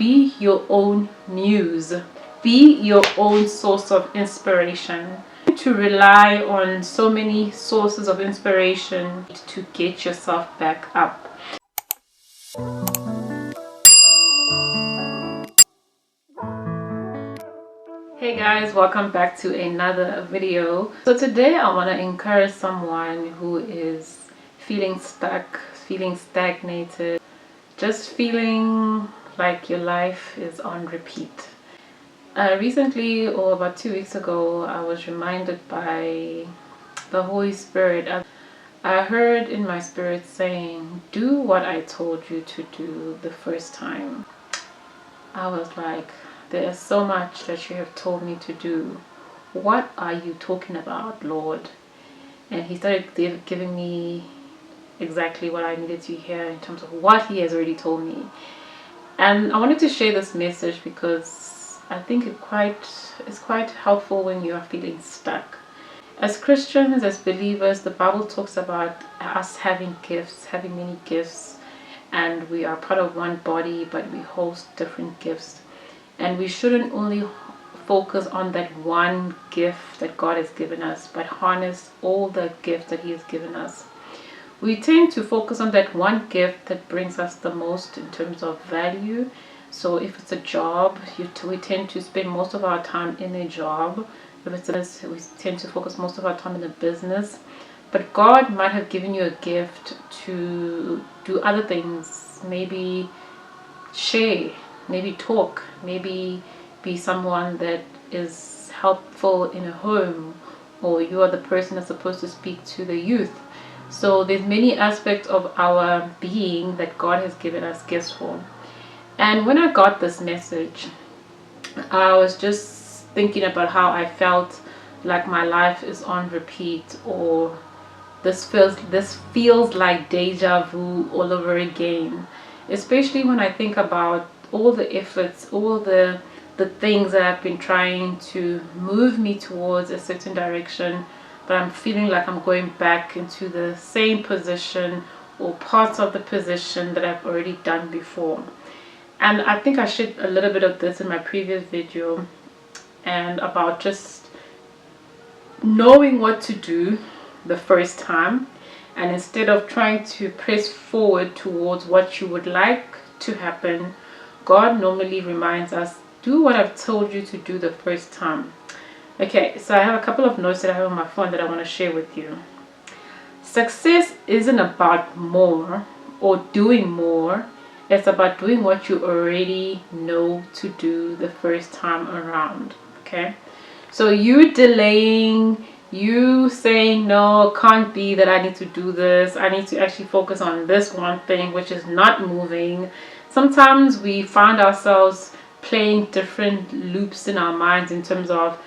be your own muse, be your own source of inspiration. To rely on so many sources of inspiration to get yourself back up. Hey guys, welcome back to another video. So today I want to encourage someone who is feeling stuck, feeling stagnated, just feeling like your life is on repeat. Recently, or about 2 weeks ago, I was reminded by the Holy Spirit. I heard in my spirit saying, do what I told you to do the first time. I was like, there is so much that you have told me to do. What are you talking about, Lord? And he started giving me exactly what I needed to hear in terms of what he has already told me. And I wanted to share this message because I think it's quite helpful when you are feeling stuck. As Christians, as believers, the Bible talks about us having gifts, having many gifts, and we are part of one body, but we host different gifts. And we shouldn't only focus on that one gift that God has given us, but harness all the gifts that he has given us. We tend to focus on that one gift that brings us the most in terms of value. So if it's a job, we tend to spend most of our time in a job. If it's a business, we tend to focus most of our time in a business. But God might have given you a gift to do other things, maybe share, maybe talk, maybe be someone that is helpful in a home, or you are the person that's supposed to speak to the youth. So there's many aspects of our being that God has given us gifts for. And when I got this message, I was just thinking about how I felt like my life is on repeat, or this feels like deja vu all over again. Especially when I think about all the efforts, all the things that I've been trying to move me towards a certain direction, but I'm feeling like I'm going back into the same position or parts of the position that I've already done before. And I think I shared a little bit of this in my previous video, and about just knowing what to do the first time, and instead of trying to press forward towards what you would like to happen, God normally reminds us, do what I've told you to do the first time. Okay, so I have a couple of notes that I have on my phone that I want to share with you. Success isn't about more or doing more. It's about doing what you already know to do the first time around. Okay, so you delaying, you saying no, can't be that I need to do this, I need to actually focus on this one thing which is not moving. Sometimes we find ourselves playing different loops in our minds in terms of,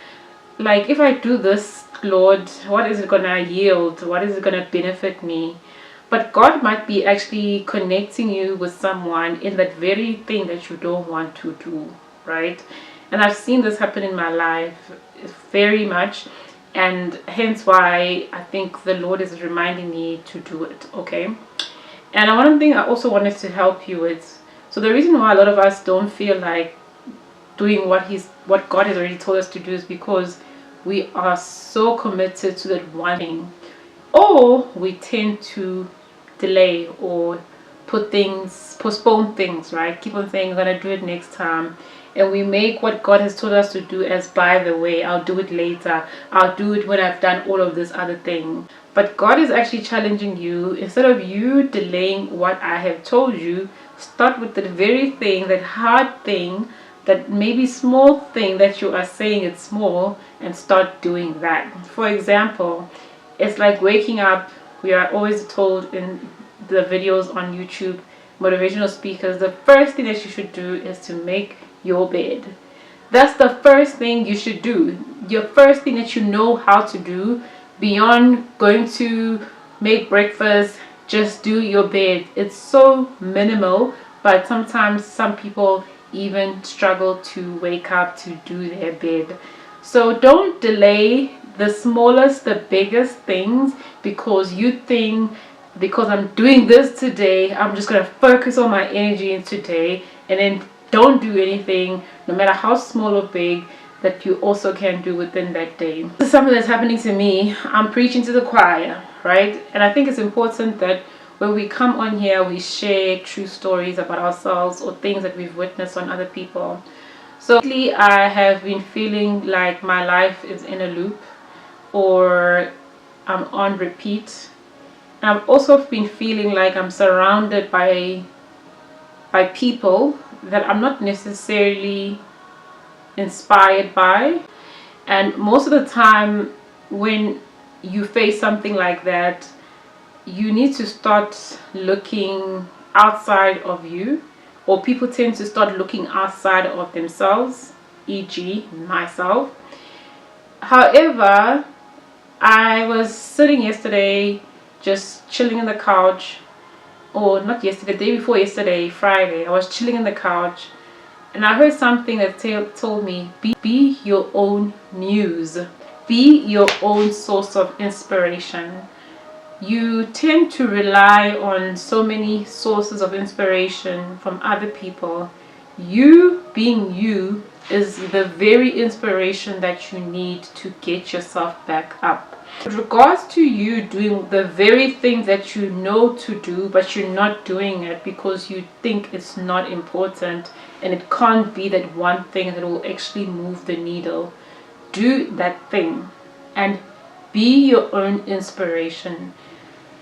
like, if I do this, Lord, what is it gonna yield? What is it gonna benefit me? But God might be actually connecting you with someone in that very thing that you don't want to do, right? And I've seen this happen in my life very much, and hence why I think the Lord is reminding me to do it. Okay, and one thing I also wanted to help you with, so the reason why a lot of us don't feel like doing what God has already told us to do is because we are so committed to that one thing, or we tend to delay or postpone things, right? Keep on saying I'm gonna do it next time, and we make what God has told us to do as, by the way, I'll do it later, I'll do it when I've done all of this other thing. But God is actually challenging you, instead of you delaying what I have told you, start with the very thing, that hard thing, that maybe small thing that you are saying it's small, and start doing that. For example, it's like waking up. We are always told in the videos on YouTube, motivational speakers, the first thing that you should do is to make your bed. That's the first thing you should do. Your first thing that you know how to do, beyond going to make breakfast, just do your bed. It's so minimal, but sometimes some people even struggle to wake up to do their bed. So don't delay the smallest, the biggest things, because you think, because I'm doing this today, I'm just going to focus all my energy in today, and then don't do anything, no matter how small or big, that you also can do within that day. This is something that's happening to me. I'm preaching to the choir, right? And I think it's important that when we come on here, we share true stories about ourselves or things that we've witnessed on other people. So lately I have been feeling like my life is in a loop, or I'm on repeat. And I've also been feeling like I'm surrounded by people that I'm not necessarily inspired by. And most of the time when you face something like that, you need to start looking outside of you, or people tend to start looking outside of themselves, e.g. myself. However, I was sitting yesterday just chilling on the couch, or not yesterday, the day before yesterday, Friday. I was chilling on the couch and I heard something that told me, be your own muse, be your own source of inspiration. You tend to rely on so many sources of inspiration from other people. You being you is the very inspiration that you need to get yourself back up. With regards to you doing the very thing that you know to do, but you're not doing it because you think it's not important and it can't be that one thing that will actually move the needle, do that thing and be your own inspiration.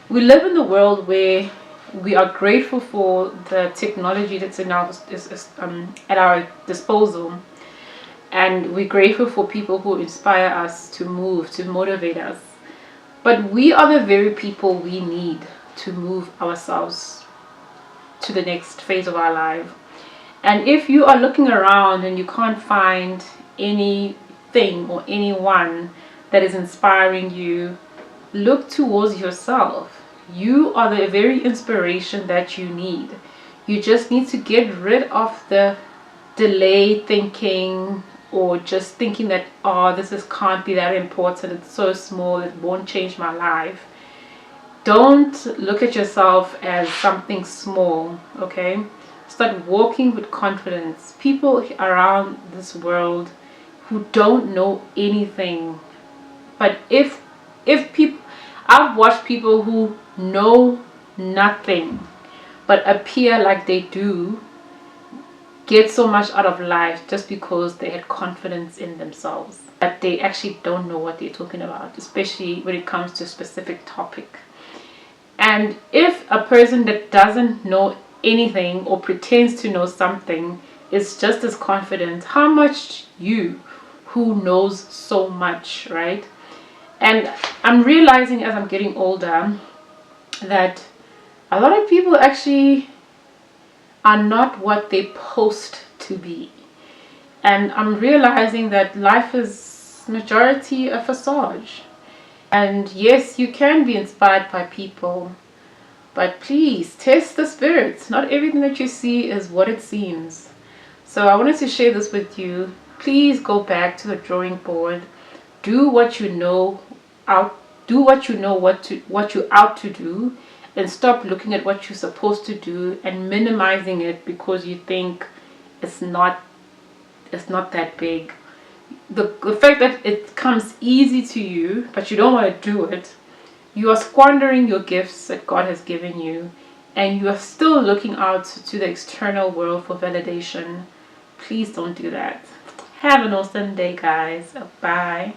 We live in a world where we are grateful for the technology that's at our disposal, and we're grateful for people who inspire us to move, to motivate us. But we are the very people we need to move ourselves to the next phase of our life. And if you are looking around and you can't find anything or anyone that is inspiring you, look towards yourself. You are the very inspiration that you need. You just need to get rid of the delay thinking, or just thinking that, oh, can't be that important, it's so small, it won't change my life. Don't look at yourself as something small, okay? Start walking with confidence. People around this world who don't know anything, but if people, I've watched people who know nothing but appear like they do, get so much out of life just because they had confidence in themselves, that they actually don't know what they're talking about, especially when it comes to a specific topic. And if a person that doesn't know anything or pretends to know something is just as confident, how much you who knows so much, right? And I'm realizing as I'm getting older that a lot of people actually are not what they post to be. And I'm realizing that life is majority a facade. And yes, you can be inspired by people, but please test the spirits. Not everything that you see is what it seems. So I wanted to share this with you. Please go back to the drawing board. Do what you know what you're out to do, and stop looking at what you're supposed to do and minimizing it because you think it's not that big. The fact that it comes easy to you but you don't want to do it, you are squandering your gifts that God has given you, and you are still looking out to the external world for validation. Please don't do that. Have an awesome day, guys. Bye.